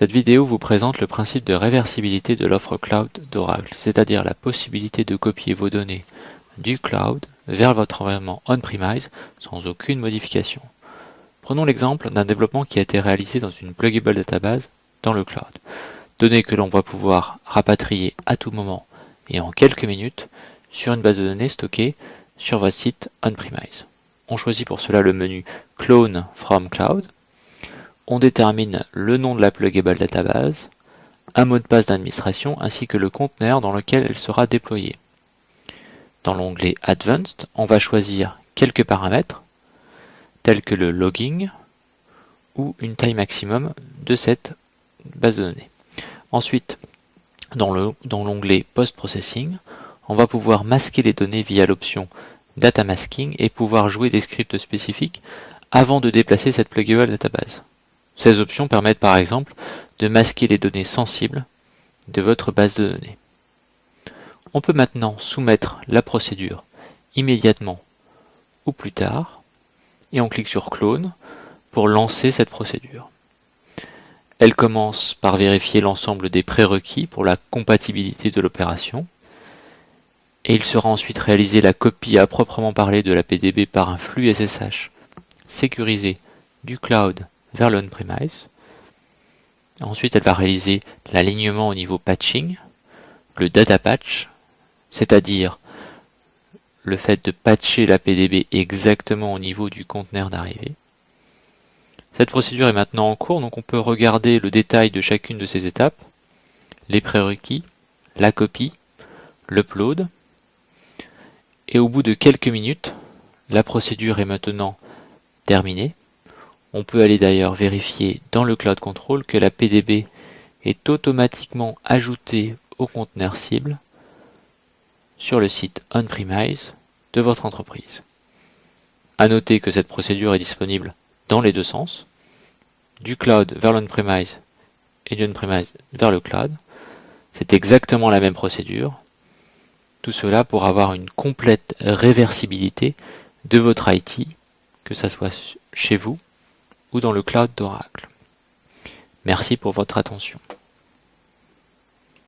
Cette vidéo vous présente le principe de réversibilité de l'offre cloud d'Oracle, c'est-à-dire la possibilité de copier vos données du cloud vers votre environnement on-premise sans aucune modification. Prenons l'exemple d'un développement qui a été réalisé dans une pluggable database dans le cloud. Données que l'on va pouvoir rapatrier à tout moment et en quelques minutes sur une base de données stockée sur votre site on-premise. On choisit pour cela le menu Clone from Cloud. On détermine le nom de la pluggable database, un mot de passe d'administration ainsi que le conteneur dans lequel elle sera déployée. Dans l'onglet Advanced, on va choisir quelques paramètres tels que le logging ou une taille maximum de cette base de données. Ensuite, dans l'onglet Post-Processing, on va pouvoir masquer les données via l'option Data Masking et pouvoir jouer des scripts spécifiques avant de déplacer cette pluggable database. Ces options permettent par exemple de masquer les données sensibles de votre base de données. On peut maintenant soumettre la procédure immédiatement ou plus tard et on clique sur Clone pour lancer cette procédure. Elle commence par vérifier l'ensemble des prérequis pour la compatibilité de l'opération et il sera ensuite réalisé la copie à proprement parler de la PDB par un flux SSH sécurisé du cloud vers l'on-premise. Ensuite, elle va réaliser l'alignement au niveau patching, le data patch, c'est-à-dire le fait de patcher la PDB exactement au niveau du conteneur d'arrivée. Cette procédure est maintenant en cours, donc on peut regarder le détail de chacune de ces étapes, les prérequis, la copie, l'upload, et au bout de quelques minutes, la procédure est maintenant terminée. On peut aller d'ailleurs vérifier dans le Cloud Control que la PDB est automatiquement ajoutée au conteneur cible sur le site on-premise de votre entreprise. À noter que cette procédure est disponible dans les deux sens, du cloud vers l'on-premise et du on-premise vers le cloud. C'est exactement la même procédure. Tout cela pour avoir une complète réversibilité de votre IT, que ce soit chez vous ou dans le cloud d'Oracle. Merci pour votre attention.